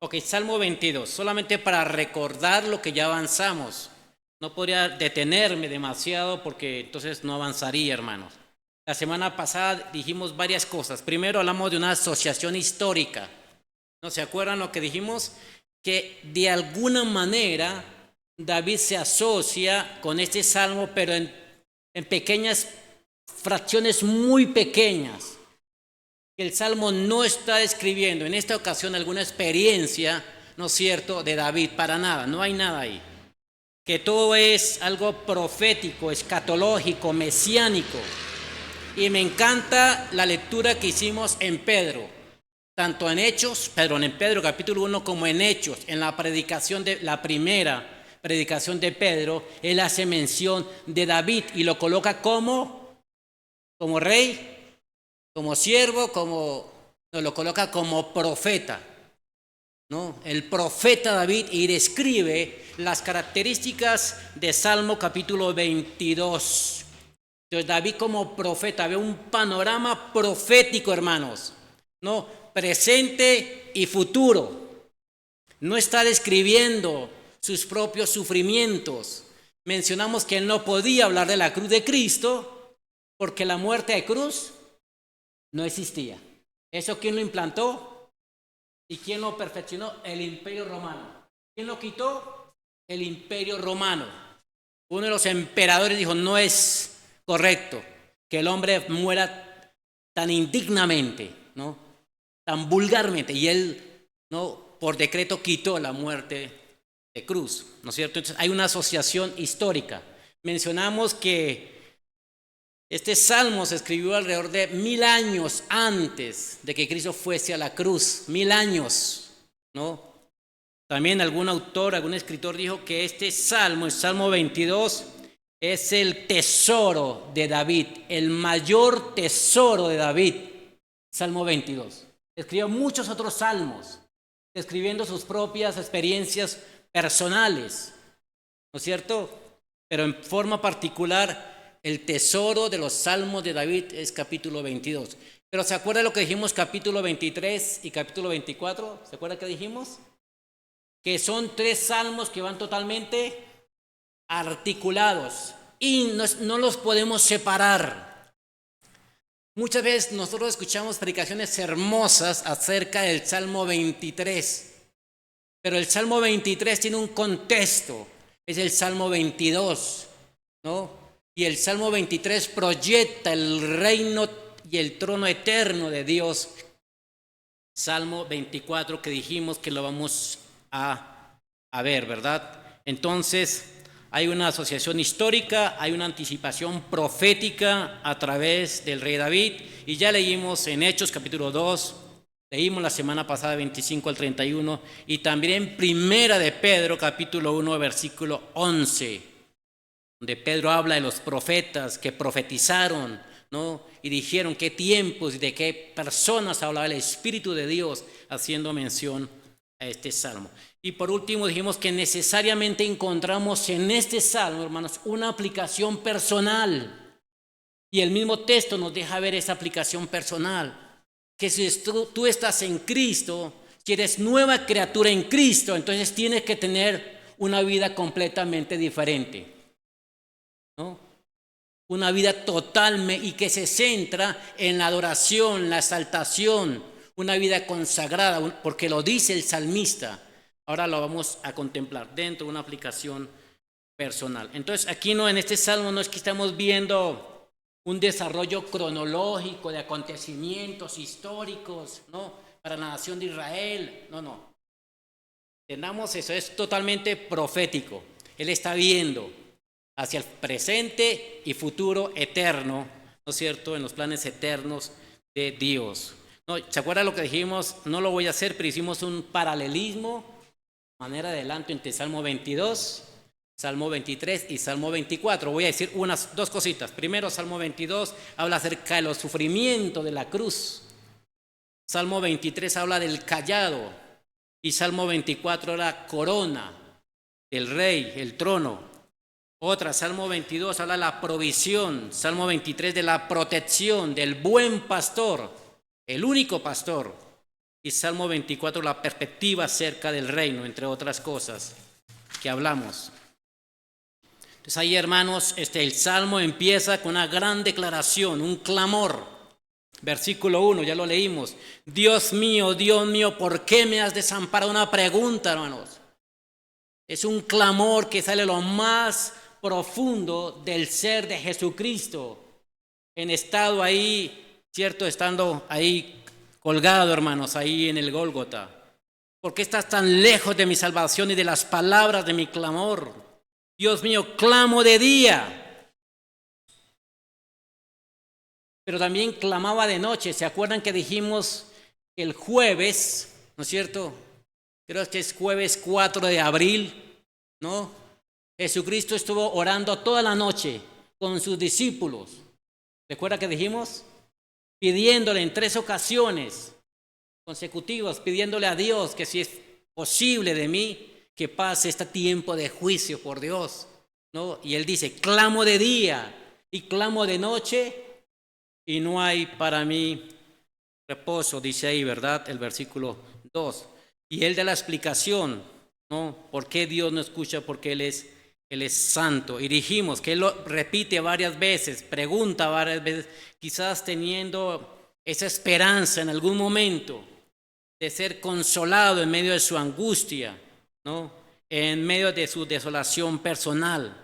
Ok, Salmo 22, solamente para recordar lo que ya avanzamos. No podría detenerme demasiado porque entonces no avanzaría, hermanos. La semana pasada dijimos varias cosas. Primero hablamos de una asociación histórica. ¿No se acuerdan lo que dijimos? Que de alguna manera David se asocia con este salmo, pero en pequeñas fracciones muy pequeñas. El salmo no está describiendo en esta ocasión alguna experiencia, ¿no es cierto?, de David, para nada, no hay nada ahí. Que todo es algo profético, escatológico, mesiánico. Y me encanta la lectura que hicimos en Pedro, tanto en Hechos, en Pedro capítulo 1, como en Hechos, en la predicación de la primera predicación de Pedro, él hace mención de David y lo coloca como rey, como siervo, lo coloca como profeta, ¿no? El profeta David, y describe las características de Salmo capítulo 22. Entonces David como profeta ve un panorama profético, hermanos, ¿no? Presente y futuro. No está describiendo sus propios sufrimientos. Mencionamos que él no podía hablar de la cruz de Cristo porque la muerte de cruz no existía. ¿Eso quién lo implantó? ¿Y quién lo perfeccionó? El Imperio Romano. ¿Quién lo quitó? El Imperio Romano. Uno de los emperadores dijo, no es correcto que el hombre muera tan indignamente, ¿no? Tan vulgarmente. Y él, ¿no?, por decreto quitó la muerte de cruz, ¿no es cierto? Entonces hay una asociación histórica. Mencionamos que este salmo se escribió alrededor de 1000 años antes de que Cristo fuese a la cruz, 1000 años, ¿no? También algún autor, algún escritor dijo que este salmo, el Salmo 22, es el tesoro de David, el mayor tesoro de David, Salmo 22. Escribió muchos otros salmos, escribiendo sus propias experiencias personales, ¿no es cierto? Pero en forma particular, el tesoro de los salmos de David es capítulo 22. Pero ¿se acuerda lo que dijimos capítulo 23 y capítulo 24? ¿Se acuerda que dijimos? Que son 3 salmos que van totalmente articulados y no los podemos separar. Muchas veces nosotros escuchamos predicaciones hermosas acerca del Salmo 23, pero el Salmo 23 tiene un contexto, es el Salmo 22, ¿no? Y el Salmo 23 proyecta el reino y el trono eterno de Dios. Salmo 24 que dijimos que lo vamos a ver, ¿verdad? Entonces hay una asociación histórica, hay una anticipación profética a través del rey David, y ya leímos en Hechos capítulo 2, leímos la semana pasada 25 al 31, y también en Primera de Pedro capítulo 1 versículo 11, donde Pedro habla de los profetas que profetizaron, ¿no? Y dijeron qué tiempos y de qué personas hablaba el Espíritu de Dios, haciendo mención a este salmo. Y por último dijimos que necesariamente encontramos en este salmo, hermanos, una aplicación personal. Y el mismo texto nos deja ver esa aplicación personal. Que si tú estás en Cristo, si eres nueva criatura en Cristo, entonces tienes que tener una vida completamente diferente, ¿no? Una vida total y que se centra en la adoración, la exaltación, una vida consagrada, porque lo dice el salmista. Ahora lo vamos a contemplar dentro de una aplicación personal. Entonces aquí no, en este salmo no es que estamos viendo un desarrollo cronológico de acontecimientos históricos, ¿no?, para la nación de Israel. No. Entendamos eso, es totalmente profético. Él está viendo hacia el presente y futuro eterno, ¿no es cierto?, en los planes eternos de Dios. No, ¿se acuerdan lo que dijimos? No lo voy a hacer, pero hicimos un paralelismo, manera de adelanto, entre Salmo 22, Salmo 23 y Salmo 24. Voy a decir dos cositas. Primero, Salmo 22 habla acerca de los sufrimientos de la cruz. Salmo 23 habla del cayado. Y Salmo 24 la corona, el rey, el trono. Otra, Salmo 22 habla de la provisión. Salmo 23 de la protección, del buen pastor, el único pastor. y Salmo 24, la perspectiva acerca del reino, entre otras cosas que hablamos. Entonces ahí, hermanos, el Salmo empieza con una gran declaración, un clamor. Versículo 1, ya lo leímos. Dios mío, ¿por qué me has desamparado? Una pregunta, hermanos. Es un clamor que sale lo más profundo del ser de Jesucristo, en estado ahí, ¿cierto? Estando ahí colgado, hermanos, ahí en el Gólgota. ¿Por qué estás tan lejos de mi salvación y de las palabras de mi clamor? Dios mío, clamo de día. Pero también clamaba de noche. ¿Se acuerdan que dijimos el jueves, ¿no es cierto? Creo que es jueves 4 de abril, ¿no? Jesucristo estuvo orando toda la noche con sus discípulos. ¿Recuerda que dijimos? Pidiéndole en 3 ocasiones consecutivas, pidiéndole a Dios que si es posible de mí, que pase este tiempo de juicio por Dios, ¿no? Y él dice, clamo de día y clamo de noche y no hay para mí reposo, dice ahí, ¿verdad? El versículo 2. Y él da la explicación, ¿no? ¿Por qué Dios no escucha? Porque Él es santo. Y dijimos que Él lo repite varias veces, pregunta varias veces, quizás teniendo esa esperanza en algún momento de ser consolado en medio de su angustia, ¿no? En medio de su desolación personal.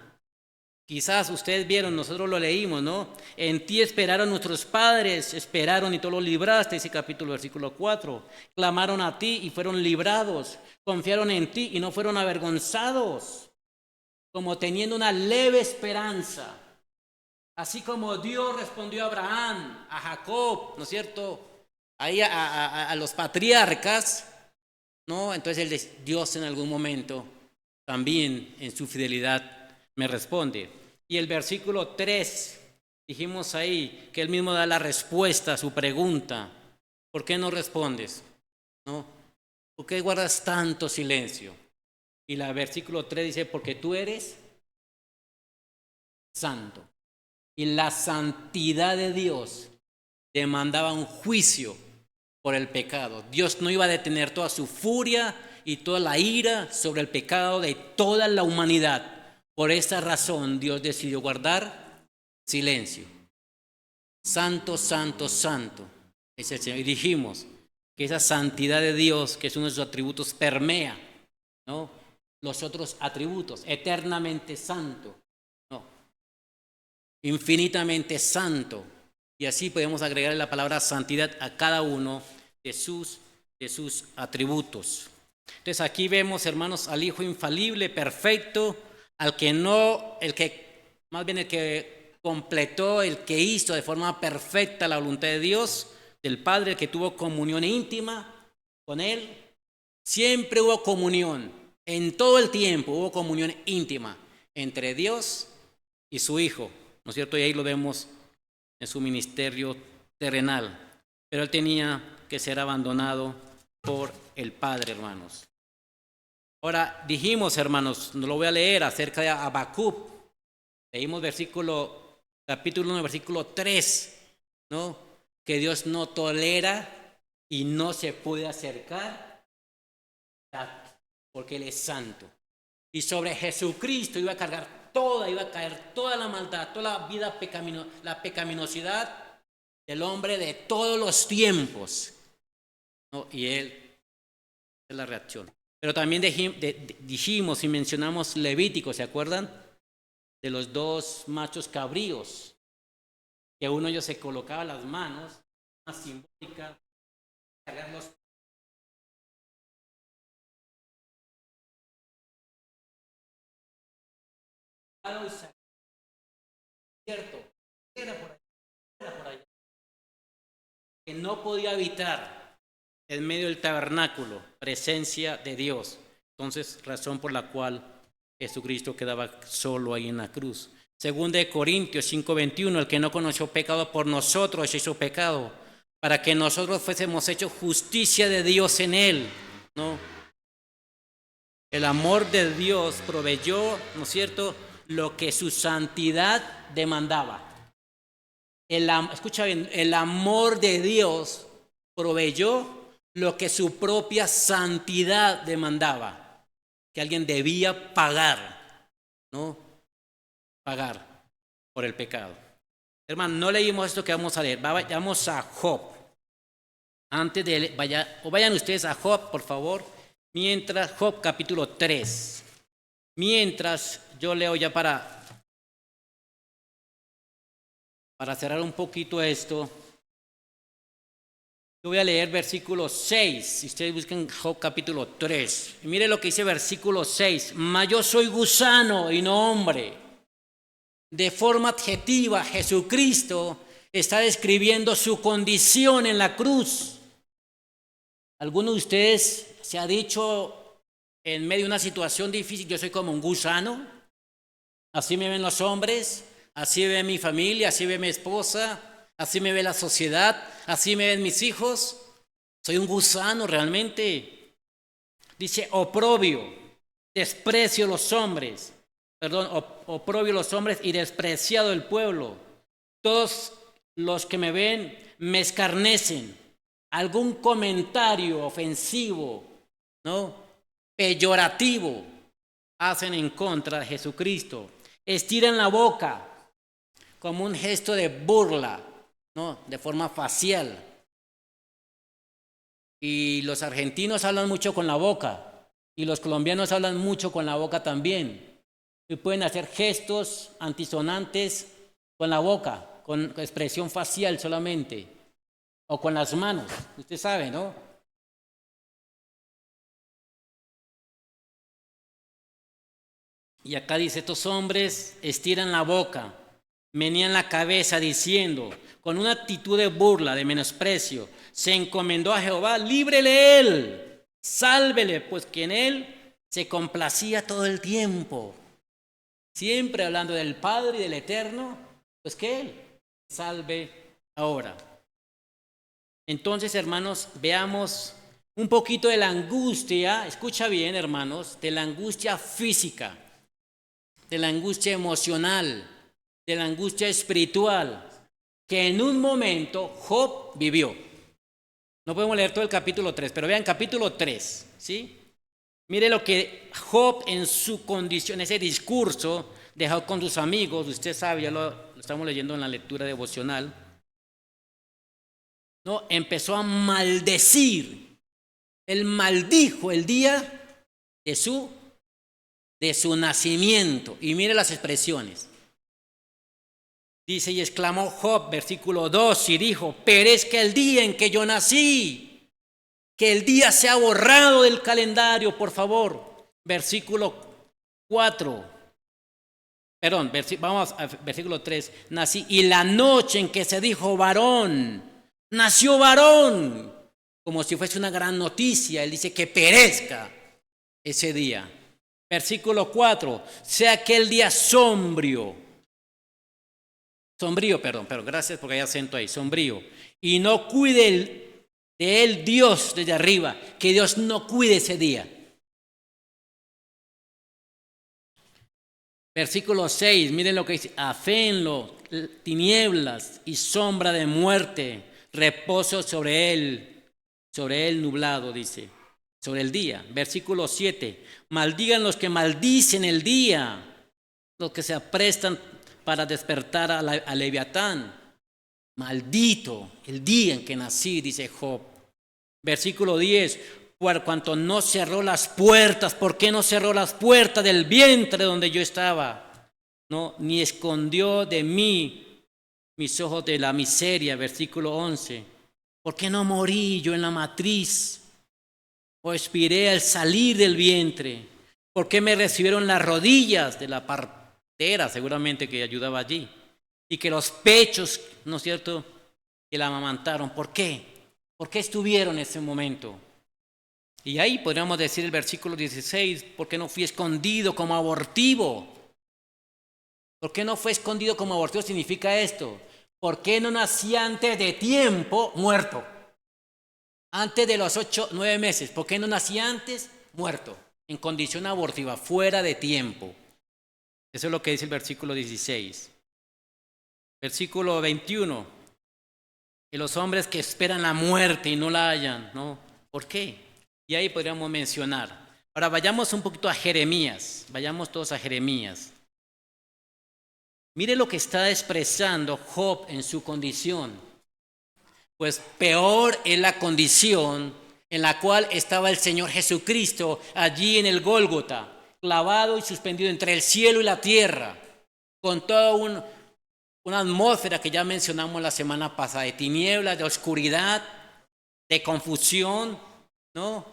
Quizás ustedes vieron, nosotros lo leímos, ¿no? En ti esperaron nuestros padres, esperaron y tú los libraste, ese capítulo, versículo 4. Clamaron a ti y fueron librados. Confiaron en ti y no fueron avergonzados, como teniendo una leve esperanza. Así como Dios respondió a Abraham, a Jacob, ¿no es cierto? Ahí a los patriarcas, ¿no? Entonces Dios en algún momento también en su fidelidad me responde. Y el versículo 3, dijimos ahí que él mismo da la respuesta a su pregunta. ¿Por qué no respondes? ¿No? ¿Por qué guardas tanto silencio? Y el versículo 3 dice, porque tú eres santo. Y la santidad de Dios demandaba un juicio por el pecado. Dios no iba a detener toda su furia y toda la ira sobre el pecado de toda la humanidad. Por esa razón Dios decidió guardar silencio. Santo, santo, santo es el Señor. Y dijimos que esa santidad de Dios, que es uno de sus atributos, permea, ¿no? Los otros atributos. Eternamente santo, ¿no? Infinitamente santo. Y así podemos agregar la palabra santidad a cada uno de sus atributos. Entonces aquí vemos, hermanos, al Hijo infalible, perfecto, el que completó, el que hizo de forma perfecta la voluntad de Dios, del Padre, el que tuvo comunión íntima con Él. Siempre hubo comunión, en todo el tiempo hubo comunión íntima entre Dios y su Hijo, ¿no es cierto? Y ahí lo vemos en su ministerio terrenal. Pero Él tenía que ser abandonado por el Padre, hermanos. Ahora dijimos, hermanos, no lo voy a leer, acerca de Habacuc. Leímos capítulo 1, versículo 3, ¿no? Que Dios no tolera y no se puede acercar porque Él es santo. Y sobre Jesucristo iba a caer toda la maldad, toda la vida la pecaminosidad del hombre de todos los tiempos, ¿no? Y Él es la reacción. Pero también dijimos y mencionamos Levítico, ¿se acuerdan? De los 2 machos cabríos, que uno de ellos se colocaba las manos, una simbólica, cargarlos. Cierto, era por allá, que no podía habitar en medio del tabernáculo, presencia de Dios. Entonces, razón por la cual Jesucristo quedaba solo ahí en la cruz. Segunda de Corintios 5:21, el que no conoció pecado por nosotros se hizo pecado, para que nosotros fuésemos hechos justicia de Dios en Él, ¿no? El amor de Dios proveyó, ¿no es cierto?, lo que su santidad demandaba. Escucha bien, el amor de Dios proveyó lo que su propia santidad demandaba, que alguien debía pagar, ¿no? Pagar por el pecado. Hermano, no leímos esto que vamos a leer, vayamos a Job. Antes de vayan ustedes a Job, por favor, mientras Job capítulo 3. Mientras yo leo ya para cerrar un poquito esto, yo voy a leer versículo 6. Si ustedes buscan Job capítulo 3. Y mire lo que dice versículo 6. Mas yo soy gusano y no hombre. De forma adjetiva, Jesucristo está describiendo su condición en la cruz. ¿Alguno de ustedes se ha dicho en medio de una situación difícil, yo soy como un gusano? Así me ven los hombres, así ve mi familia, así ve mi esposa, así me ve la sociedad, así me ven mis hijos. Soy un gusano realmente. Dice oprobio, desprecio los hombres. Oprobio los hombres y despreciado el pueblo. Todos los que me ven me escarnecen. Algún comentario ofensivo, ¿no? Peyorativo hacen en contra de Jesucristo. Estiran la boca como un gesto de burla, ¿no? De forma facial. Y los argentinos hablan mucho con la boca y los colombianos hablan mucho con la boca también. Y pueden hacer gestos antisonantes con la boca, con expresión facial solamente, o con las manos, usted sabe, ¿no? Y acá dice, estos hombres estiran la boca, menean la cabeza diciendo, con una actitud de burla, de menosprecio, se encomendó a Jehová, líbrele él, sálvele, pues que en él se complacía todo el tiempo. Siempre hablando del Padre y del Eterno, pues que Él salve ahora. Entonces, hermanos, veamos un poquito de la angustia, escucha bien, hermanos, de la angustia física, de la angustia emocional, de la angustia espiritual, que en un momento Job vivió. No podemos leer todo el capítulo 3, pero vean capítulo 3, ¿sí? Mire lo que Job en su condición, ese discurso de Job con sus amigos, usted sabe, ya lo estamos leyendo en la lectura devocional, ¿no? Empezó a maldecir. Él maldijo el día de su nacimiento. Y mire las expresiones. Dice, y exclamó Job, versículo 2, y dijo, perezca el día en que yo nací. Que el día sea borrado del calendario, por favor. Versículo 4. Perdón, vamos a versículo 3. Nací, y la noche en que se dijo varón, nació varón. Como si fuese una gran noticia. Él dice que perezca ese día. Versículo 4. Sea aquel día sombrío, gracias porque hay acento ahí, sombrío. Y no cuide de él Dios desde arriba, que Dios no cuide ese día. Versículo 6, miren lo que dice, aféenlo, tinieblas y sombra de muerte, reposo sobre él nublado, dice, sobre el día. Versículo 7, maldigan los que maldicen el día, los que se aprestan para despertar a Leviatán. Maldito el día en que nací, dice Job. Versículo 10, por cuanto no cerró las puertas, ¿por qué no cerró las puertas del vientre donde yo estaba? No, ni escondió de mí mis ojos de la miseria. Versículo 11, ¿por qué no morí yo en la matriz? O expiré al salir del vientre. ¿Por qué me recibieron las rodillas de la partera, seguramente que ayudaba allí? Y que los pechos, ¿no es cierto?, que la amamantaron. ¿Por qué? ¿Por qué estuvieron en ese momento? Y ahí podríamos decir el versículo 16, ¿por qué no fui escondido como abortivo? ¿Por qué no fue escondido como abortivo? Significa esto. ¿Por qué no nací antes de tiempo muerto? Antes de los 8, 9 meses. ¿Por qué no nací antes muerto? En condición abortiva, fuera de tiempo. Eso es lo que dice el versículo 16. Versículo 21. Y los hombres que esperan la muerte y no la hallan, ¿no? ¿Por qué? Y ahí podríamos mencionar. Ahora vayamos un poquito a Jeremías, vayamos todos a Jeremías. Mire lo que está expresando Job en su condición. Pues peor es la condición en la cual estaba el Señor Jesucristo allí en el Gólgota, clavado y suspendido entre el cielo y la tierra, con toda una atmósfera que ya mencionamos la semana pasada, de tinieblas, de oscuridad, de confusión, ¿no?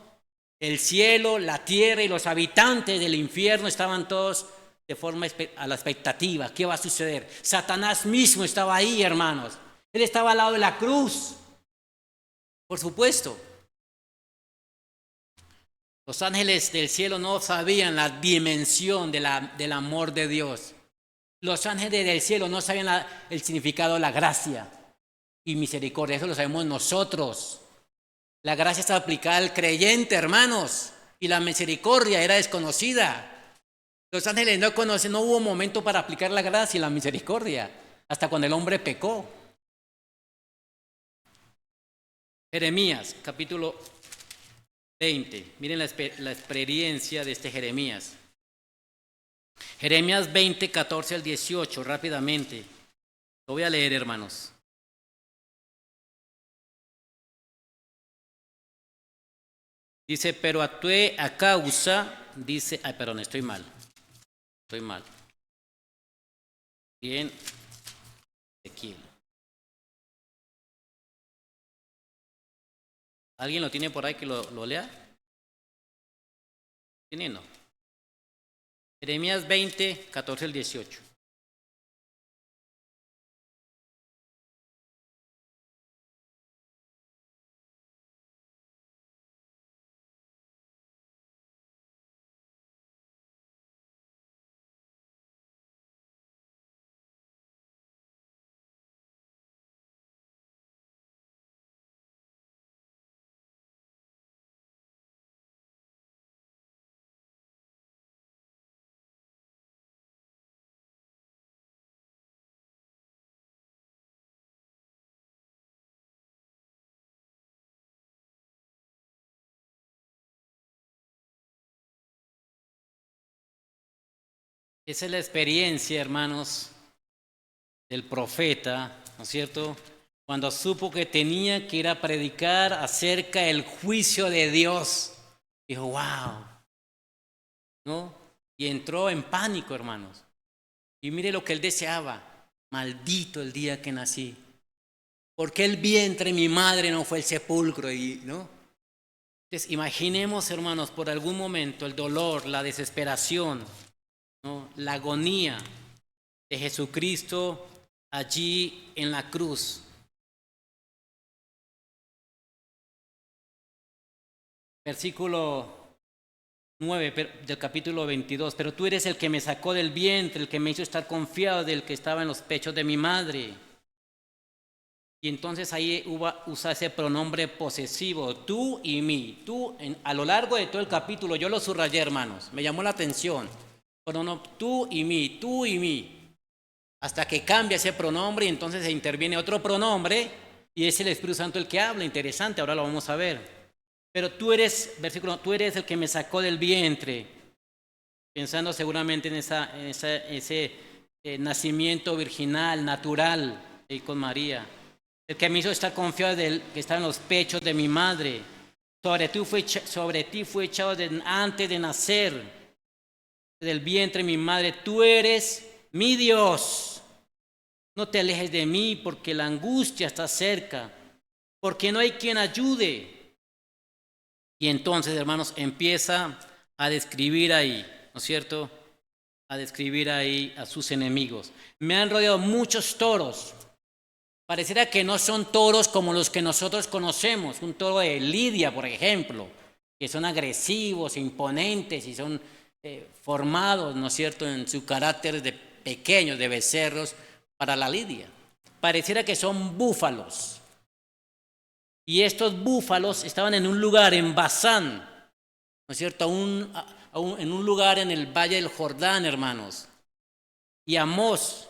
El cielo, la tierra y los habitantes del infierno estaban todos de forma a la expectativa. ¿Qué va a suceder? Satanás mismo estaba ahí, hermanos. Él estaba al lado de la cruz, por supuesto. Los ángeles del cielo no sabían la dimensión del amor de Dios. Los ángeles del cielo no sabían el significado de la gracia y misericordia. Eso lo sabemos nosotros. La gracia está aplicada al creyente, hermanos, y la misericordia era desconocida. Los ángeles no conocen, no hubo momento para aplicar la gracia y la misericordia, hasta cuando el hombre pecó. Jeremías, capítulo 20. Miren la experiencia de este Jeremías. Jeremías 20, 14 al 18, rápidamente. Lo voy a leer, hermanos. Dice, pero actué a causa, dice, perdón, estoy mal. Bien, Ezequiel. ¿Alguien lo tiene por ahí que lo lea? ¿Tiene? No. Jeremías 20, 14 al 18. Esa es la experiencia, hermanos, del profeta, ¿no es cierto? Cuando supo que tenía que ir a predicar acerca del juicio de Dios. Dijo, wow, ¿no? Y entró en pánico, hermanos. Y mire lo que él deseaba. Maldito el día que nací. Porque el vientre de mi madre no fue el sepulcro, ¿no? Entonces, imaginemos, hermanos, por algún momento el dolor, la desesperación, ¿no? La agonía de Jesucristo allí en la cruz. Versículo 9 del capítulo 22. Pero tú eres el que me sacó del vientre, el que me hizo estar confiado del que estaba en los pechos de mi madre. Y entonces ahí usa ese pronombre posesivo, tú y mí. Tú, a lo largo de todo el capítulo, yo lo subrayé, hermanos, me llamó la atención. Tú y mí, tú y mí. Hasta que cambia ese pronombre y entonces se interviene otro pronombre y es el Espíritu Santo el que habla. Interesante, ahora lo vamos a ver. Pero tú eres, versículo, tú eres el que me sacó del vientre. Pensando seguramente en ese nacimiento virginal, natural, ahí con María. El que me hizo estar confiado del que está en los pechos de mi madre. Sobre ti fue echado antes de nacer, del vientre de mi madre. Tú eres mi Dios. No te alejes de mí porque la angustia está cerca, porque no hay quien ayude. Y entonces, hermanos, empieza a describir ahí, ¿no es cierto? A describir ahí a sus enemigos. Me han rodeado muchos toros. Pareciera que no son toros como los que nosotros conocemos. Un toro de Lidia, por ejemplo, que son agresivos, imponentes y son formados, ¿no es cierto?, en su carácter de pequeños, de becerros para la lidia. Pareciera que son búfalos. Y estos búfalos estaban en un lugar en Basán, ¿no es cierto?, en un lugar en el Valle del Jordán, hermanos. Y Amós,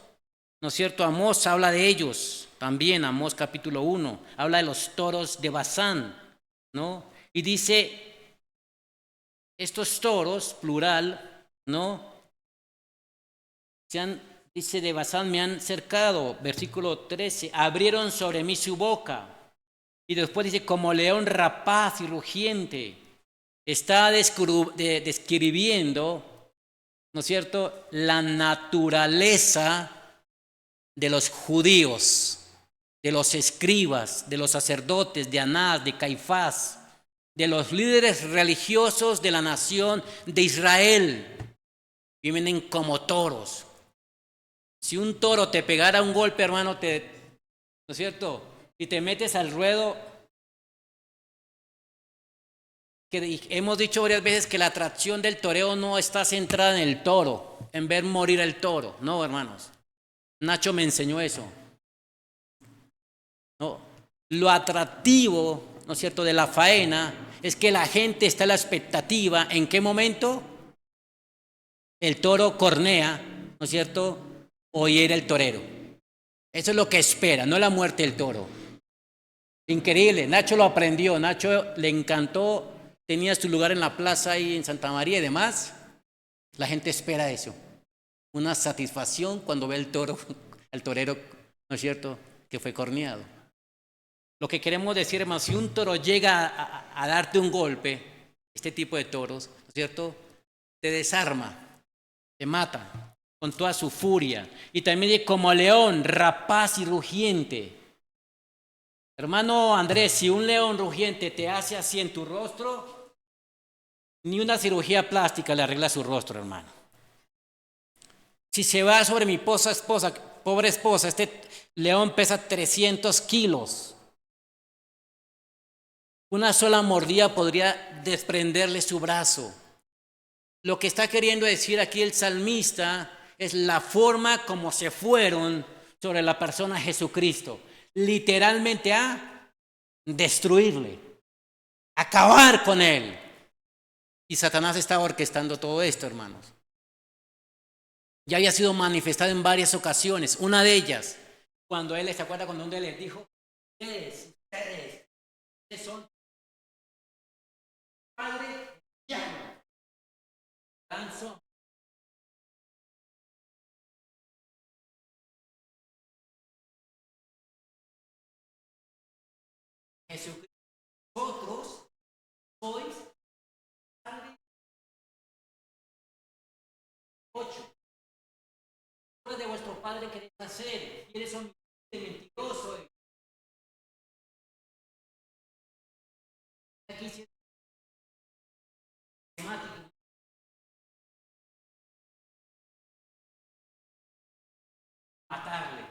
¿no es cierto?, Amós habla de ellos también, Amós capítulo 1, habla de los toros de Basán, ¿no? Y dice, estos toros, plural, ¿no? Dice, de Basán me han cercado, versículo 13, abrieron sobre mí su boca. Y después dice, como león rapaz y rugiente, está describiendo, ¿no es cierto?, la naturaleza de los judíos, de los escribas, de los sacerdotes, de Anás, de Caifás, de los líderes religiosos de la nación de Israel. Vienen como toros. Si un toro te pegara un golpe, hermano, ¿no es cierto? Y te metes al ruedo, que hemos dicho varias veces que la atracción del toreo no está centrada en el toro, en ver morir el toro. No, hermanos. Nacho me enseñó eso. No. Lo atractivo, ¿no es cierto?, de la faena es que la gente está a la expectativa. ¿En qué momento? El toro cornea, ¿no es cierto?, o hiere el torero. Eso es lo que espera, no la muerte del toro. Increíble, Nacho lo aprendió, Nacho le encantó, tenía su lugar en la plaza ahí en Santa María y demás. La gente espera eso, una satisfacción cuando ve el toro, al torero, ¿no es cierto?, que fue corneado. Lo que queremos decir, hermano, si un toro llega a darte un golpe, este tipo de toros, ¿no es cierto?, te desarma, te mata con toda su furia. Y también dice, como león, rapaz y rugiente. Hermano Andrés, si un león rugiente te hace así en tu rostro, ni una cirugía plástica le arregla su rostro, hermano. Si se va sobre mi pobre esposa, este león pesa 300 kilos. Una sola mordida podría desprenderle su brazo. Lo que está queriendo decir aquí el salmista es la forma como se fueron sobre la persona Jesucristo. Literalmente a destruirle, acabar con él. Y Satanás estaba orquestando todo esto, hermanos. Ya había sido manifestado en varias ocasiones. Una de ellas, cuando él, ¿se acuerda cuando él les dijo? Ustedes son padre llano. Lanzo. Jesucristo, vosotros sois padre 8. De vuestro padre queréis hacer. Y eres un mentiroso. Aquí sí es matemático. Matarle.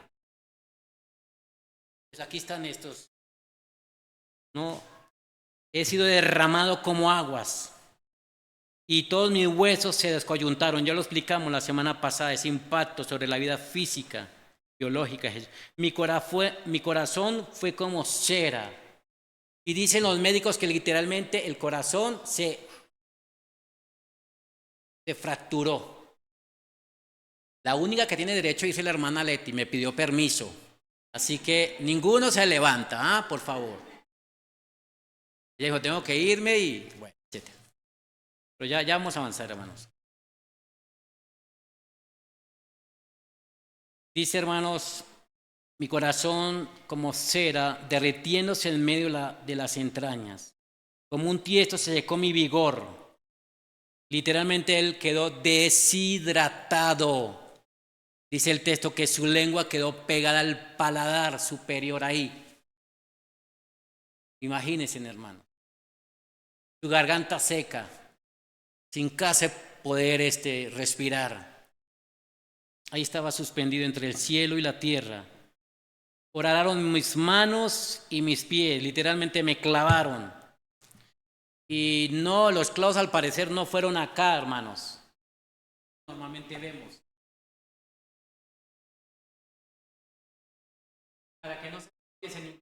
Pues aquí están estos. No, he sido derramado como aguas. Y todos mis huesos se descoyuntaron. Ya lo explicamos la semana pasada, ese impacto sobre la vida física, biológica. Mi corazón fue como cera. Y dicen los médicos que literalmente el corazón se fracturó. La única que tiene derecho, dice la hermana Leti, me pidió permiso. Así que ninguno se levanta, por favor. Ella dijo, tengo que irme y bueno, etc. Pero ya vamos a avanzar, hermanos. Dice, hermanos, mi corazón como cera derritiéndose en medio de las entrañas. Como un tiesto se secó mi vigor. Literalmente él quedó deshidratado. Dice el texto que su lengua quedó pegada al paladar superior ahí. Imagínense, hermano. Su garganta seca, sin casi poder respirar. Ahí estaba suspendido entre el cielo y la tierra. Horaron mis manos y mis pies, literalmente me clavaron. Y no, los clavos al parecer no fueron acá, hermanos. Normalmente vemos. Para que no se empiecen.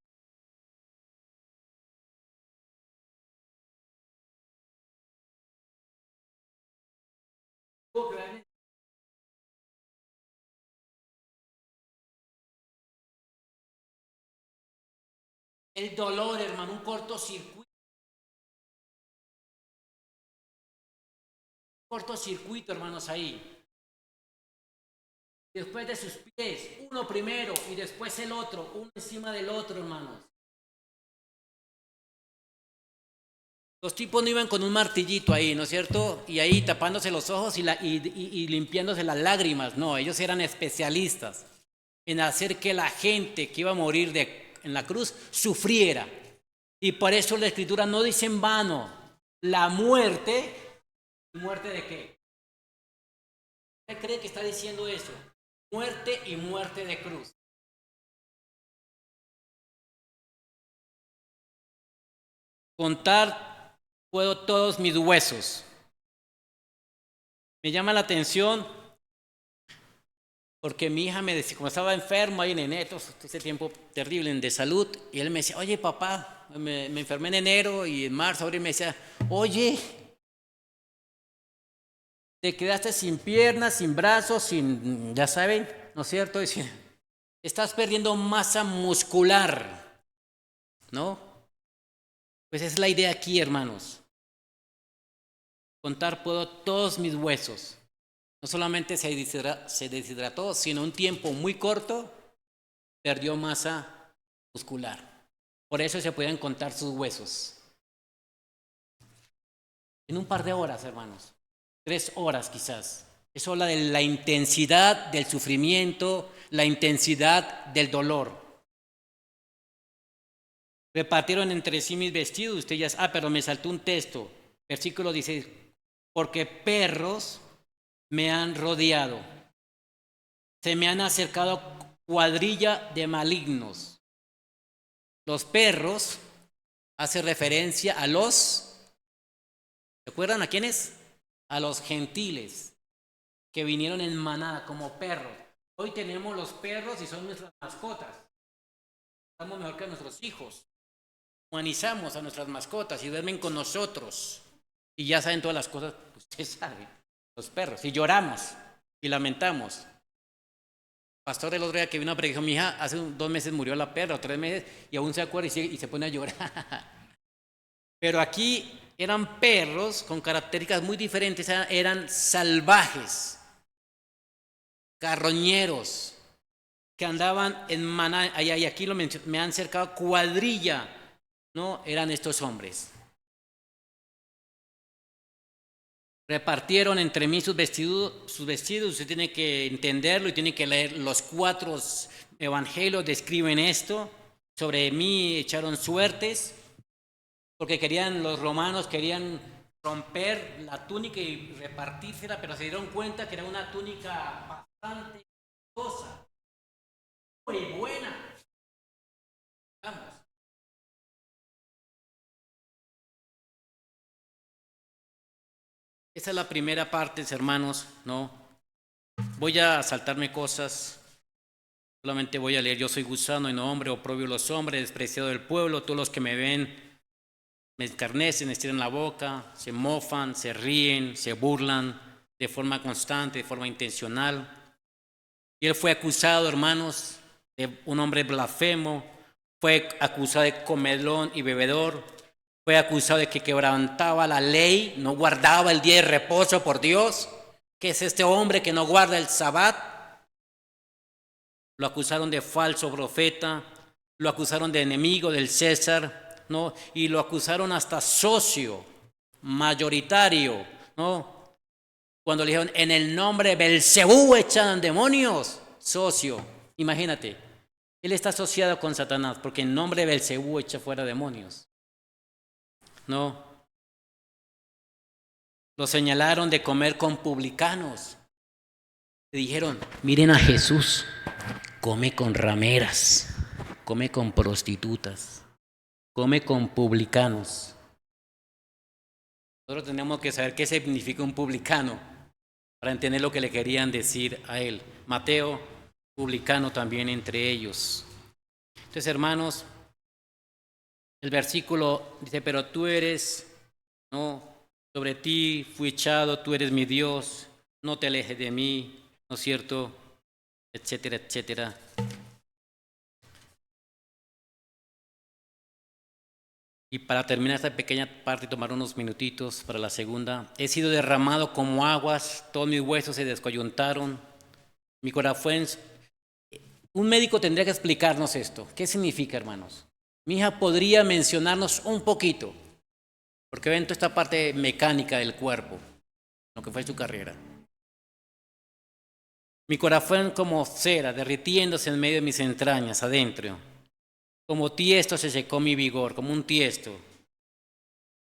El dolor, hermano, un cortocircuito. cortocircuito, hermanos, ahí. Después de sus pies, uno primero y después el otro, uno encima del otro, hermanos. Los tipos no iban con un martillito ahí, ¿no es cierto? Y ahí tapándose los ojos y limpiándose las lágrimas. No, ellos eran especialistas en hacer que la gente que iba a morir en la cruz sufriera. Y por eso la Escritura no dice en vano, la muerte. ¿Muerte de qué? ¿Usted cree que está diciendo eso? Muerte y muerte de cruz. Contar puedo todos mis huesos. Me llama la atención porque mi hija me decía, como estaba enfermo ahí en enero, ese tiempo terrible de salud, y él me decía, oye papá, me enfermé en enero y en marzo, abril, me decía, oye, te quedaste sin piernas, sin brazos, sin, ya saben, ¿no es cierto? Dice, estás perdiendo masa muscular, ¿no? Pues esa es la idea aquí, hermanos. Contar puedo todos mis huesos. No solamente se deshidrató, sino un tiempo muy corto perdió masa muscular. Por eso se pueden contar sus huesos. En un par de horas, hermanos. 3 horas quizás. Eso habla de la intensidad del sufrimiento, la intensidad del dolor. Repartieron entre sí mis vestidos. Usted ya, pero me saltó un texto. Versículo 16. Porque perros me han rodeado. Se me han acercado cuadrilla de malignos. Los perros hace referencia a los, ¿se acuerdan a quiénes? A los gentiles que vinieron en manada como perros. Hoy tenemos los perros y son nuestras mascotas. Estamos mejor que nuestros hijos. Humanizamos a nuestras mascotas y duermen con nosotros. Y ya saben todas las cosas, usted sabe, los perros. Y lloramos y lamentamos. Pastor el otro día que vino a predicar, mi hija hace 2 meses murió la perra, o 3 meses, y aún se acuerda y se pone a llorar. Pero aquí eran perros con características muy diferentes, eran salvajes, carroñeros, que andaban en manada, y aquí me han cercado cuadrilla, ¿no? Eran estos hombres. Repartieron entre mí sus vestidos, usted tiene que entenderlo y tiene que leer los 4 evangelios, describen esto, sobre mí echaron suertes, porque los romanos querían romper la túnica y repartírsela, pero se dieron cuenta que era una túnica bastante costosa, muy buena. Vamos. Esa es la primera parte, hermanos, ¿no? Voy a saltarme cosas, solamente voy a leer, yo soy gusano y no hombre, oprobio los hombres, despreciado del pueblo, todos los que me ven me escarnecen, me estiran la boca, se mofan, se ríen, se burlan de forma constante, de forma intencional. Y él fue acusado, hermanos, de un hombre blasfemo, fue acusado de comedor y bebedor, fue acusado de que quebrantaba la ley, no guardaba el día de reposo por Dios, que es este hombre que no guarda el sabbat. Lo acusaron de falso profeta, lo acusaron de enemigo del César, ¿no? Y lo acusaron hasta socio, mayoritario, ¿no? Cuando le dijeron, en el nombre de Belcebú echan demonios, socio, imagínate, él está asociado con Satanás, porque en nombre de Belcebú echa fuera demonios, ¿no? Lo señalaron de comer con publicanos. Le dijeron, miren a Jesús, come con rameras, come con prostitutas, come con publicanos. Nosotros tenemos que saber qué significa un publicano para entender lo que le querían decir a él. Mateo, publicano también entre ellos. Entonces, hermanos, el versículo dice, pero tú eres, ¿no? Sobre ti fui echado, tú eres mi Dios, no te alejes de mí, ¿no es cierto? Etcétera, etcétera. Y para terminar esta pequeña parte y tomar unos minutitos para la segunda, he sido derramado como aguas, todos mis huesos se descoyuntaron, mi corazón. Un médico tendría que explicarnos esto. ¿Qué significa, hermanos? Mi hija podría mencionarnos un poquito, porque ven toda esta parte mecánica del cuerpo, lo que fue su carrera. Mi corazón como cera, derritiéndose en medio de mis entrañas, adentro. Como tiesto se secó mi vigor, como un tiesto.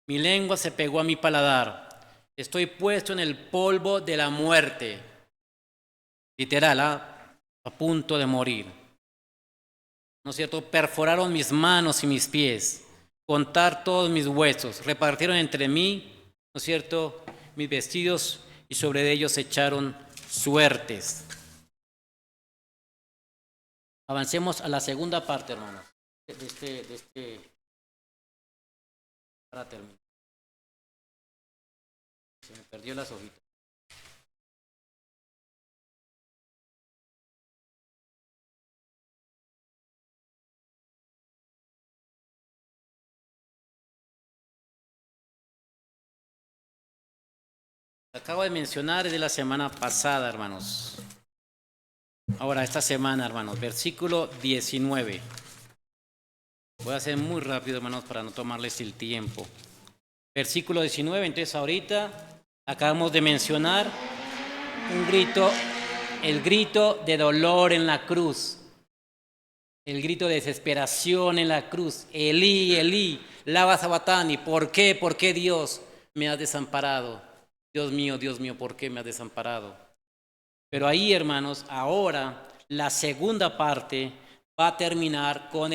Mi lengua se pegó a mi paladar. Estoy puesto en el polvo de la muerte. Literal, a punto de morir. ¿No es cierto? Perforaron mis manos y mis pies. Contar todos mis huesos. Repartieron entre mí, ¿no es cierto?, mis vestidos y sobre ellos echaron suertes. Avancemos a la segunda parte, hermanos. Para terminar. Se me perdió las hojitas. Acabo de mencionar de la semana pasada, hermanos. Ahora, esta semana, hermanos, versículo 19. Voy a hacer muy rápido, hermanos, para no tomarles el tiempo. Versículo 19, entonces ahorita acabamos de mencionar un grito, el grito de dolor en la cruz, el grito de desesperación en la cruz. Elí, Elí, lama sabactani. ¿Por qué? ¿Por qué, Dios, me has desamparado? Dios mío, ¿por qué me has desamparado? Pero ahí, hermanos, ahora la segunda parte va a terminar con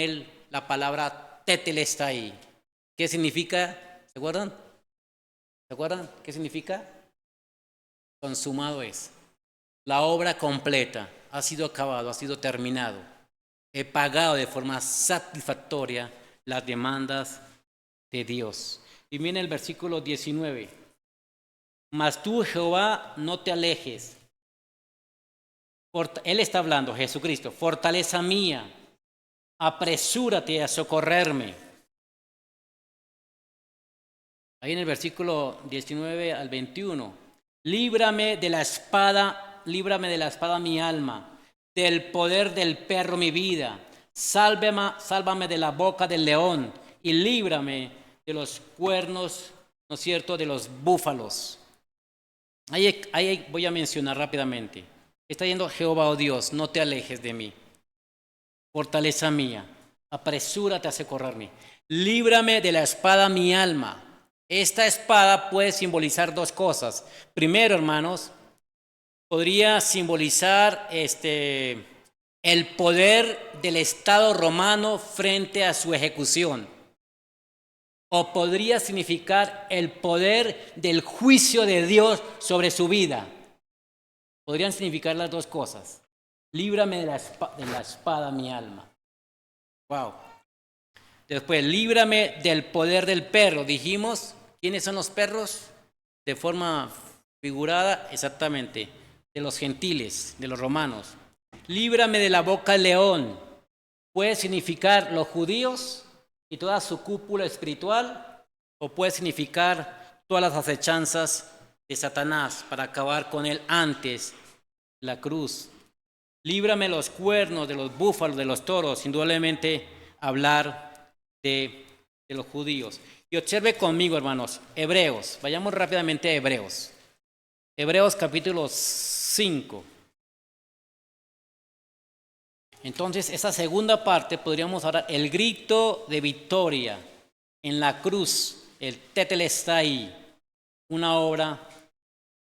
la palabra tetelestai. ¿Qué significa? ¿Se acuerdan? ¿Se acuerdan? ¿Qué significa? Consumado es. La obra completa ha sido acabado, ha sido terminado. He pagado de forma satisfactoria las demandas de Dios. Y miren el versículo 19. Mas tú, Jehová, no te alejes. Él está hablando, Jesucristo, fortaleza mía, apresúrate a socorrerme. Ahí en el versículo 19 al 21, líbrame de la espada mi alma, del poder del perro mi vida, sálvame de la boca del león y líbrame de los cuernos, ¿no es cierto?, de los búfalos. Ahí voy a mencionar rápidamente. Está diciendo Jehová, oh Dios, no te alejes de mí. Fortaleza mía, apresúrate a socorrerme. Líbrame de la espada mi alma. Esta espada puede simbolizar dos cosas. Primero, hermanos, podría simbolizar el poder del Estado romano frente a su ejecución. O podría significar el poder del juicio de Dios sobre su vida. Podrían significar las dos cosas. Líbrame de la espada mi alma. Wow. Después, líbrame del poder del perro. Dijimos, ¿quiénes son los perros? De forma figurada, exactamente, de los gentiles, de los romanos. Líbrame de la boca del león. Puede significar los judíos y toda su cúpula espiritual, o puede significar todas las acechanzas de Satanás para acabar con él antes la cruz. Líbrame los cuernos de los búfalos, de los toros, indudablemente hablar de los judíos. Y observe conmigo, hermanos, Hebreos, vayamos rápidamente a Hebreos. Hebreos capítulo 5. Entonces, esa segunda parte podríamos hablar el grito de victoria en la cruz, el tetelestai, una obra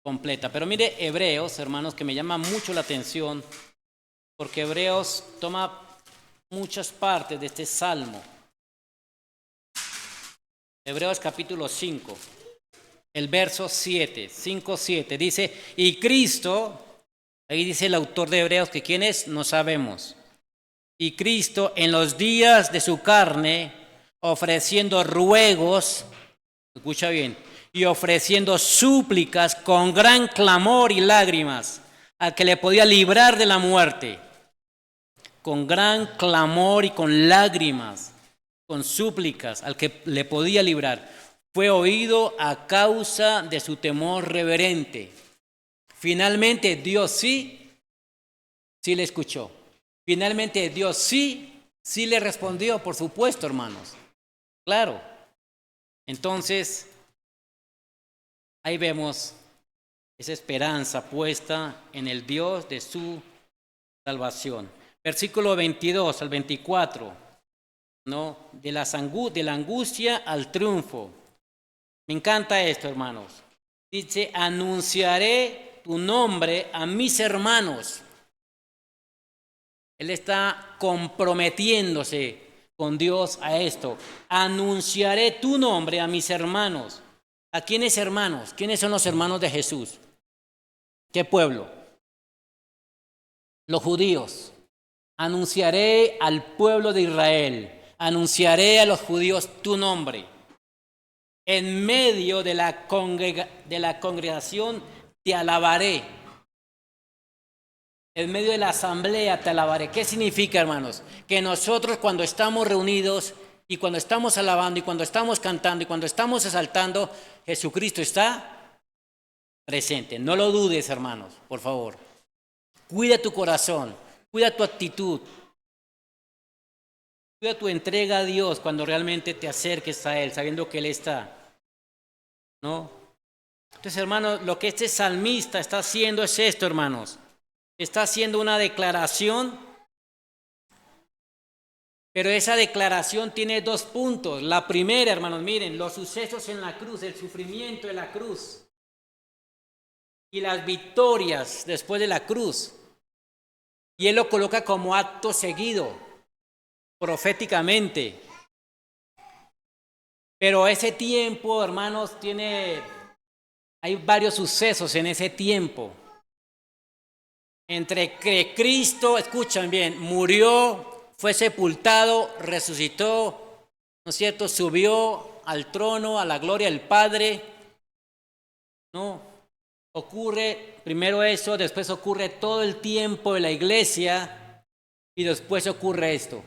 completa. Pero mire Hebreos, hermanos, que me llama mucho la atención, porque Hebreos toma muchas partes de este salmo. Hebreos capítulo 5, el verso 7, 5-7, dice, y Cristo, ahí dice el autor de Hebreos que quién es, no sabemos. Y Cristo en los días de su carne, ofreciendo ruegos, escucha bien, y ofreciendo súplicas con gran clamor y lágrimas al que le podía librar de la muerte. Con gran clamor y con lágrimas. con súplicas al que le podía librar. Fue oído a causa de su temor reverente. Finalmente Dios sí le escuchó. Finalmente Dios sí le respondió, por supuesto, hermanos. Claro. Entonces, ahí vemos esa esperanza puesta en el Dios de su salvación. Versículo 22 al 24, ¿no? De la angustia al triunfo. Me encanta esto, hermanos. Dice, anunciaré tu nombre a mis hermanos. Él está comprometiéndose con Dios a esto. Anunciaré tu nombre a mis hermanos. ¿A quiénes hermanos? ¿Quiénes son los hermanos de Jesús? ¿Qué pueblo? Los judíos. Anunciaré al pueblo de Israel. Anunciaré a los judíos tu nombre. En medio de la congregación te alabaré. En medio de la asamblea te alabaré. ¿Qué significa, hermanos? Que nosotros cuando estamos reunidos y cuando estamos alabando y cuando estamos cantando y cuando estamos exaltando, Jesucristo está presente. No lo dudes, hermanos, por favor. Cuida tu corazón, cuida tu actitud, cuida tu entrega a Dios cuando realmente te acerques a Él, sabiendo que Él está. ¿No? Entonces, hermanos, lo que este salmista está haciendo es esto, hermanos. Está haciendo una declaración, pero esa declaración tiene dos puntos. La primera, hermanos, miren, los sucesos en la cruz, el sufrimiento de la cruz y las victorias después de la cruz. Y él lo coloca como acto seguido, proféticamente. Pero ese tiempo, hermanos, hay varios sucesos en ese tiempo. Entre que Cristo, escuchan bien, murió, fue sepultado, resucitó, ¿no es cierto? Subió al trono, a la gloria del Padre, ¿no? Ocurre primero eso, después ocurre todo el tiempo de la iglesia y después ocurre esto.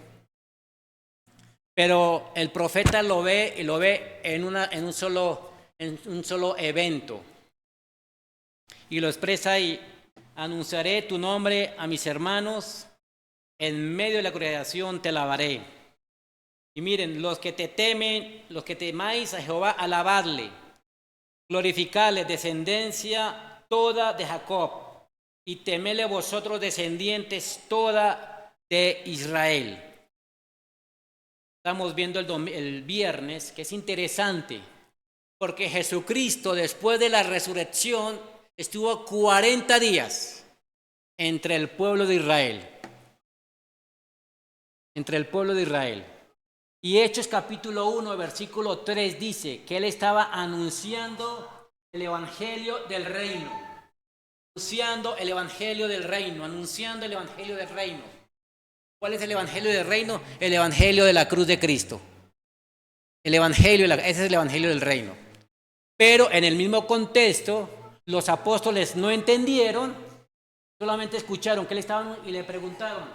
Pero el profeta lo ve y lo ve en un solo evento. Y lo expresa ahí. Anunciaré tu nombre a mis hermanos, en medio de la congregación te alabaré. Y miren, los que te temen, los que temáis a Jehová, alabadle. Glorificadle, descendencia toda de Jacob, y temele vosotros, descendientes toda de Israel. Estamos viendo el viernes, que es interesante, porque Jesucristo, después de la resurrección, estuvo 40 días entre el pueblo de Israel. Entre el pueblo de Israel. Y Hechos capítulo 1, versículo 3 dice que él estaba anunciando el evangelio del reino. Anunciando el evangelio del reino, anunciando el evangelio del reino. ¿Cuál es el evangelio del reino? El evangelio de la cruz de Cristo. Ese es el evangelio del reino. Pero en el mismo contexto, los apóstoles no entendieron, solamente escucharon que él estaba y le preguntaron,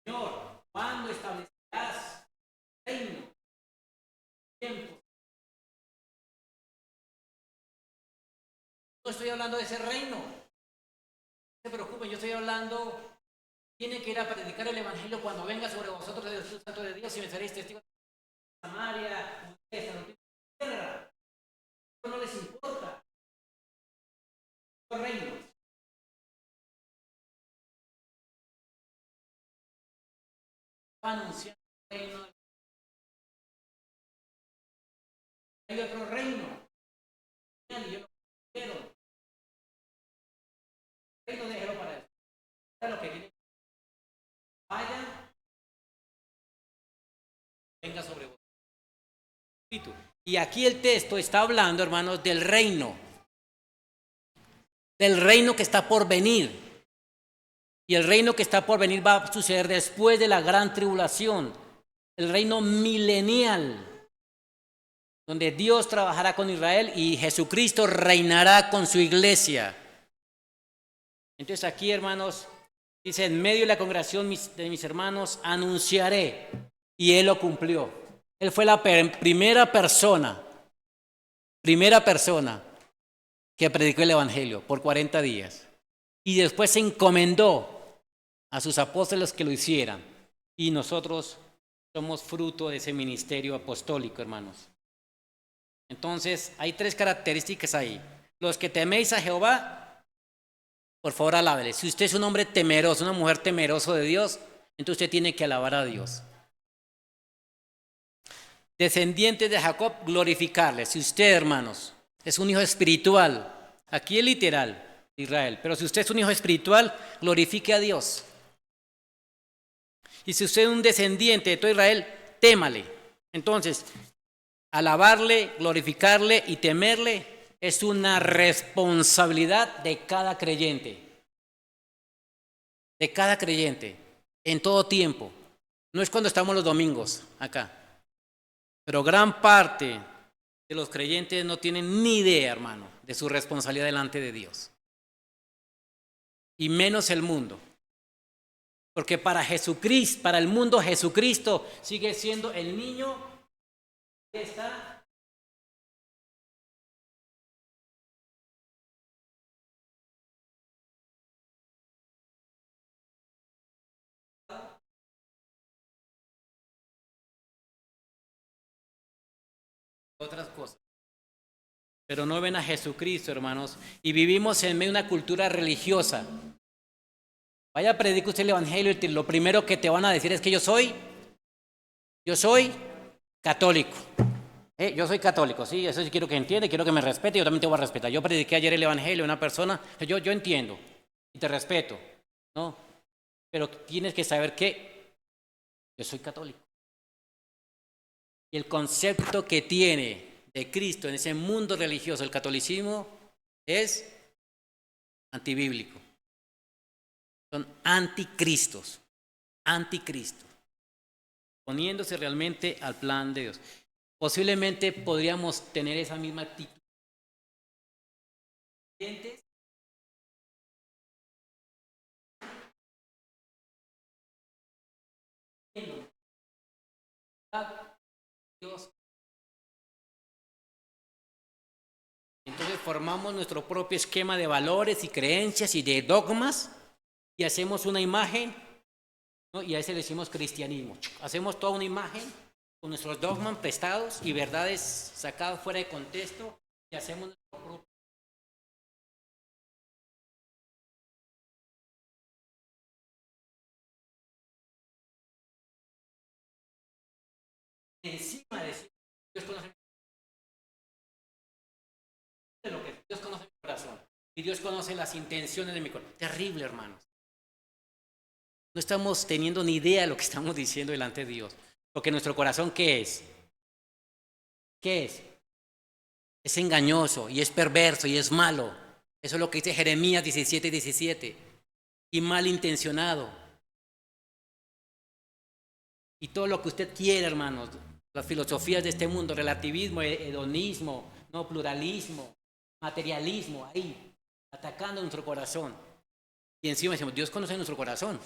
Señor, ¿cuándo establecerás el reino? Tiempo. No estoy hablando de ese reino. No se preocupen, yo estoy hablando, tienen que ir a predicar el evangelio cuando venga sobre vosotros el Espíritu Santo de Dios y me seréis testigos de Samaria, de tierra. No les importa. Los reinos. Anunciando el reino. Hay otro reino. Y yo no quiero. El reino déjelo para eso. Lo que viene. Vaya. Venga sobre vosotros. Y aquí el texto está hablando, hermanos, del reino. Del reino que está por venir. Y el reino que está por venir va a suceder después de la gran tribulación. El reino milenial. Donde Dios trabajará con Israel y Jesucristo reinará con su iglesia. Entonces aquí, hermanos, dice, en medio de la congregación de mis hermanos, anunciaré. Y Él lo cumplió. Él fue la primera persona que predicó el Evangelio por 40 días. Y después se encomendó a sus apóstoles que lo hicieran. Y nosotros somos fruto de ese ministerio apostólico, hermanos. Entonces, hay 3 características ahí. Los que teméis a Jehová, por favor, alábele. Si usted es un hombre temeroso, una mujer temeroso de Dios, entonces usted tiene que alabar a Dios. Descendientes de Jacob, glorificarle. Si usted, hermanos, es un hijo espiritual, aquí es literal, Israel, pero si usted es un hijo espiritual, glorifique a Dios. Y si usted es un descendiente de todo Israel, témale. Entonces, alabarle, glorificarle y temerle es una responsabilidad de cada creyente. De cada creyente, en todo tiempo. No es cuando estamos los domingos acá. Pero gran parte de los creyentes no tienen ni idea, hermano, de su responsabilidad delante de Dios. Y menos el mundo. Porque para Jesucristo, para el mundo, Jesucristo sigue siendo el niño que está. Otras cosas. Pero no ven a Jesucristo, hermanos. Y vivimos en medio de una cultura religiosa. Vaya a predicar usted el Evangelio y lo primero que te van a decir es que yo soy católico. Yo soy católico, sí, eso sí quiero que entienda, quiero que me respete, yo también te voy a respetar. Yo prediqué ayer el Evangelio a una persona, yo entiendo y te respeto, ¿no? Pero tienes que saber que yo soy católico. Y el concepto que tiene de Cristo en ese mundo religioso, el catolicismo, es antibíblico. Son anticristos, poniéndose realmente al plan de Dios. Posiblemente podríamos tener esa misma actitud. Dios. Entonces formamos nuestro propio esquema de valores y creencias y de dogmas y hacemos una imagen, ¿no? Y a ese le decimos cristianismo. Hacemos toda una imagen con nuestros dogmas prestados y verdades sacadas fuera de contexto y hacemos nuestro propio. Encima de eso, Dios conoce lo que Dios conoce mi corazón y Dios conoce las intenciones de mi corazón. Terrible, hermanos. No estamos teniendo ni idea de lo que estamos diciendo delante de Dios. Porque nuestro corazón, ¿qué es? ¿Qué es? Es engañoso y es perverso y es malo. Eso es lo que dice Jeremías 17:17. Y malintencionado. Y todo lo que usted quiere, hermanos. Las filosofías de este mundo, relativismo, hedonismo, no pluralismo, materialismo, ahí, atacando nuestro corazón. Y encima decimos, Dios conoce nuestro corazón.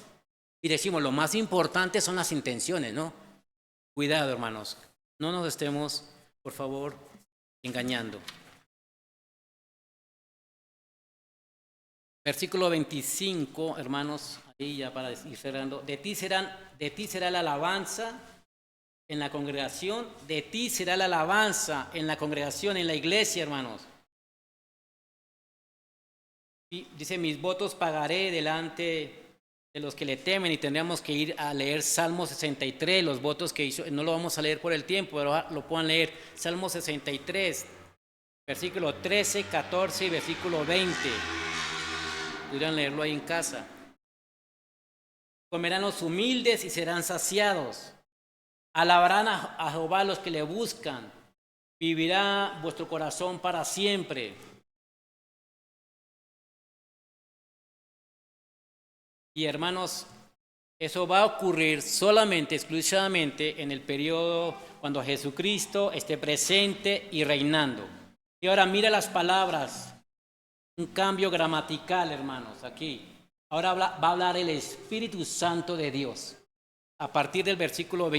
Y decimos, lo más importante son las intenciones, ¿no? Cuidado, hermanos. No nos estemos, por favor, engañando. Versículo 25, hermanos, ahí ya para ir cerrando. De ti será la alabanza en la congregación, de ti será la alabanza en la congregación, en la iglesia, hermanos. Y dice, mis votos pagaré delante de los que le temen, y tendríamos que ir a leer Salmo 63, los votos que hizo, no lo vamos a leer por el tiempo, pero lo puedan leer, Salmo 63, versículo 13, 14 y versículo 20, pudieran leerlo ahí en casa. Comerán los humildes y serán saciados, alabarán a Jehová los que le buscan, vivirá vuestro corazón para siempre. Y hermanos, eso va a ocurrir solamente, exclusivamente en el periodo cuando Jesucristo esté presente y reinando. Y ahora mira las palabras, un cambio gramatical, hermanos, aquí. Ahora va a hablar el Espíritu Santo de Dios. A partir del versículo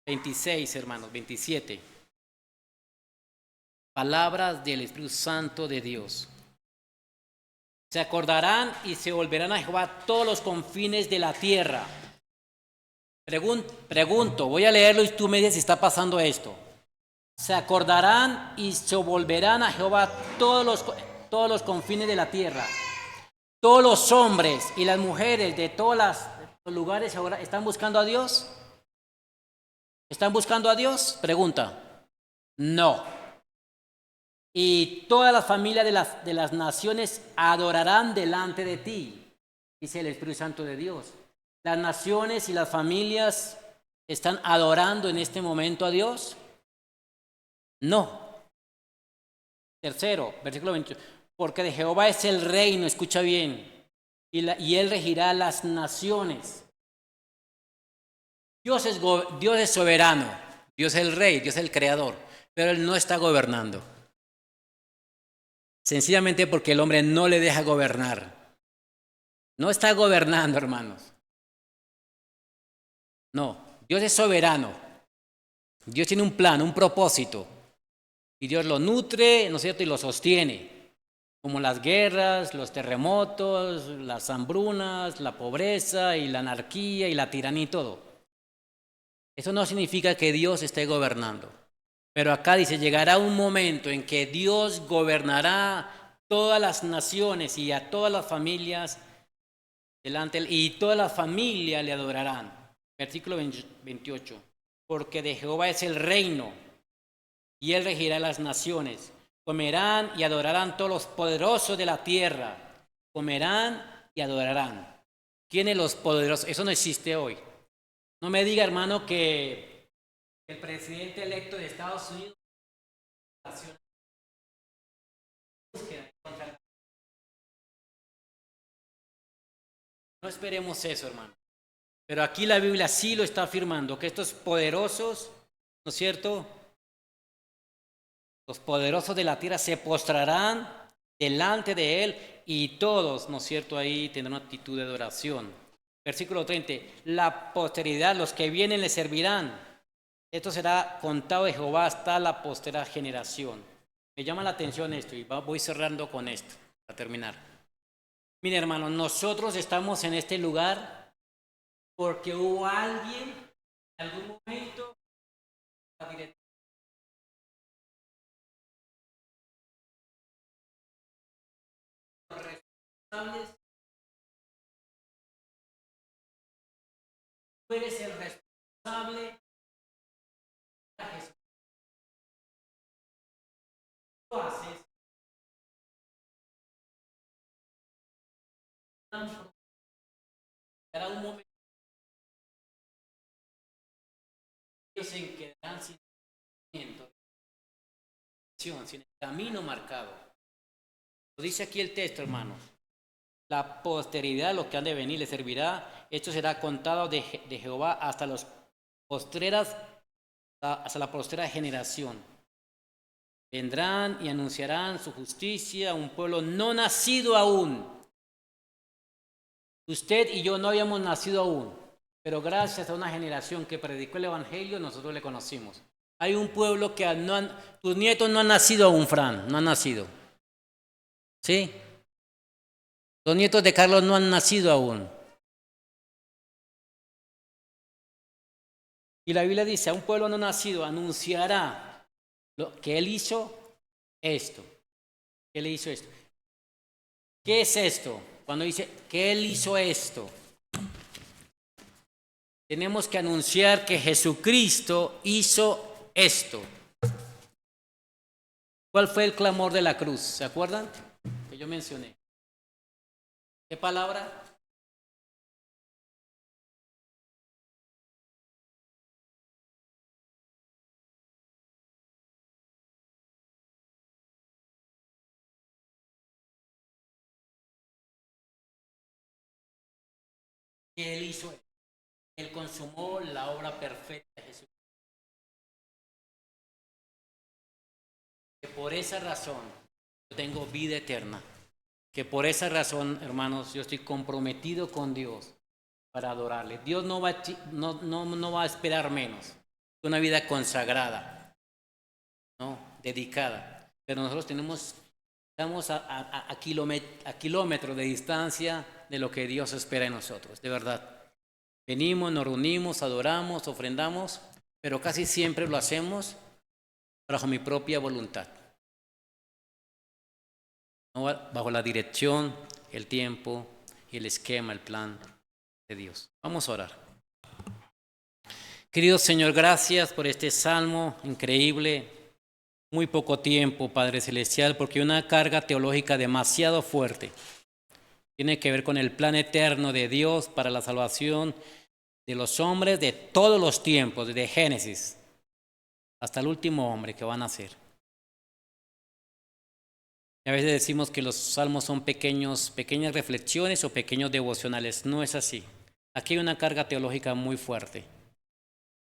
26, hermanos, 27. Palabras del Espíritu Santo de Dios. Se acordarán y se volverán a Jehová todos los confines de la tierra. Pregunto, voy a leerlo y tú me dices si está pasando esto. Se acordarán y se volverán a Jehová todos los confines de la tierra. Todos los hombres y las mujeres de todos los lugares ahora están buscando a Dios. ¿Están buscando a Dios? Pregunta. No. Y todas las familias de las naciones adorarán delante de ti, dice el Espíritu Santo de Dios. Las naciones y las familias están adorando en este momento a Dios. No. Tercero, versículo 28. Porque de Jehová es el reino, escucha bien, y él regirá las naciones. Dios es soberano, Dios es el rey, Dios es el creador, pero él no está gobernando. Sencillamente porque el hombre no le deja gobernar. No está gobernando, hermanos. No, Dios es soberano. Dios tiene un plan, un propósito. Y Dios lo nutre, ¿no es cierto? Y lo sostiene. Como las guerras, los terremotos, las hambrunas, la pobreza y la anarquía y la tiranía y todo. Eso no significa que Dios esté gobernando. Pero acá dice, llegará un momento en que Dios gobernará todas las naciones y a todas las familias delante de él, y todas las familias le adorarán. Versículo 28. Porque de Jehová es el reino, y él regirá las naciones. Comerán y adorarán todos los poderosos de la tierra. Comerán y adorarán. ¿Quiénes los poderosos? Eso no existe hoy. No me diga, hermano, que el presidente electo de Estados Unidos no esperemos eso, hermano. Pero aquí la Biblia sí lo está afirmando, que estos poderosos, ¿no es cierto? Los poderosos de la tierra se postrarán delante de él y todos, ¿no es cierto? Ahí tendrán una actitud de adoración. Versículo 30. La posteridad, los que vienen le servirán. Esto será contado de Jehová hasta la postera generación. Me llama la atención esto y voy cerrando con esto para terminar. Mire, hermanos, nosotros estamos en este lugar porque hubo alguien en algún momento responsables. Tú eres el responsable de Jesús. Tú haces será un momento ellos se quedarán sin sin el camino marcado. Lo dice aquí el texto, hermanos. La posteridad, los que han de venir, le servirá. Esto será contado de Jehová hasta las postreras, hasta la postrera generación. Vendrán y anunciarán su justicia a un pueblo no nacido aún. Usted y yo no habíamos nacido aún, pero gracias a una generación que predicó el Evangelio, nosotros le conocimos. Hay un pueblo que tus nietos no han nacido aún, Fran, no han nacido. ¿Sí? Los nietos de Carlos no han nacido aún. Y la Biblia dice, a un pueblo no nacido anunciará lo que él hizo esto. ¿Qué le hizo esto? ¿Qué es esto? Cuando dice que él hizo esto. Tenemos que anunciar que Jesucristo hizo esto. ¿Cuál fue el clamor de la cruz? ¿Se acuerdan? Que yo mencioné. ¿Qué palabra? Que él hizo esto. Él consumó la obra perfecta de Jesús. Que por esa razón yo tengo vida eterna. Que por esa razón, hermanos, yo estoy comprometido con Dios para adorarle. Dios no va a esperar menos. una vida consagrada, ¿no? Dedicada. Pero nosotros estamos a kilómetros de distancia de lo que Dios espera de nosotros, de verdad. Venimos, nos reunimos, adoramos, ofrendamos, pero casi siempre lo hacemos bajo mi propia voluntad, no bajo la dirección, el tiempo y el esquema, el plan de Dios. Vamos a orar. Querido Señor, gracias por este salmo increíble. Muy poco tiempo, Padre Celestial, porque una carga teológica demasiado fuerte. Tiene que ver con el plan eterno de Dios para la salvación de los hombres de todos los tiempos, desde Génesis hasta el último hombre que va a nacer. Y a veces decimos que los salmos son pequeñas reflexiones o pequeños devocionales. No es así. Aquí hay una carga teológica muy fuerte.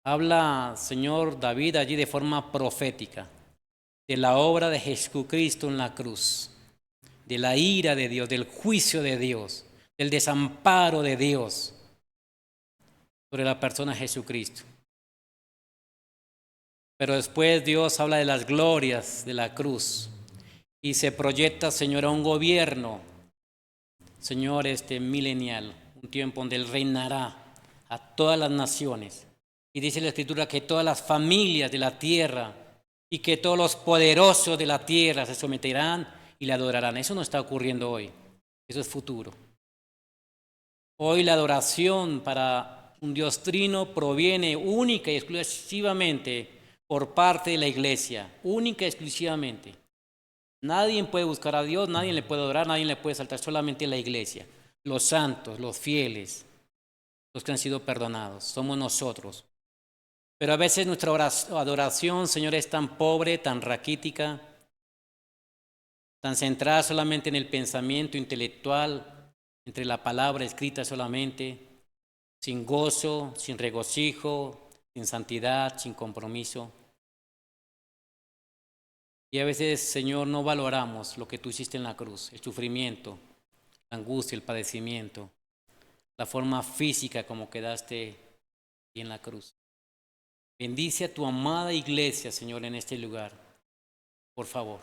Habla, Señor David, allí de forma profética, de la obra de Jesucristo en la cruz, de la ira de Dios, del juicio de Dios, del desamparo de Dios sobre la persona de Jesucristo. Pero después Dios habla de las glorias de la cruz y se proyecta, Señor, a un gobierno, Señor, milenial, un tiempo donde Él reinará a todas las naciones. Y dice la Escritura que todas las familias de la tierra y que todos los poderosos de la tierra se someterán y le adorarán. Eso no está ocurriendo hoy, eso es futuro. Hoy la adoración para un Dios trino proviene única y exclusivamente por parte de la iglesia, única y exclusivamente. Nadie puede buscar a Dios, nadie le puede adorar, nadie le puede saltar, solamente la iglesia. Los santos, los fieles, los que han sido perdonados, somos nosotros. Pero a veces nuestra adoración, Señor, es tan pobre, tan raquítica, tan centrada solamente en el pensamiento intelectual, entre la palabra escrita solamente, sin gozo, sin regocijo, sin santidad, sin compromiso. Y a veces, Señor, no valoramos lo que tú hiciste en la cruz, el sufrimiento, la angustia, el padecimiento, la forma física como quedaste en la cruz. Bendice a tu amada iglesia, Señor, en este lugar, por favor.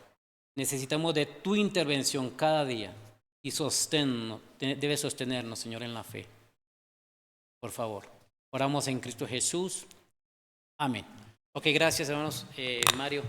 Necesitamos de tu intervención cada día y debe sostenernos, Señor, en la fe. Por favor. Oramos en Cristo Jesús. Amén. Ok, gracias, hermanos. Mario.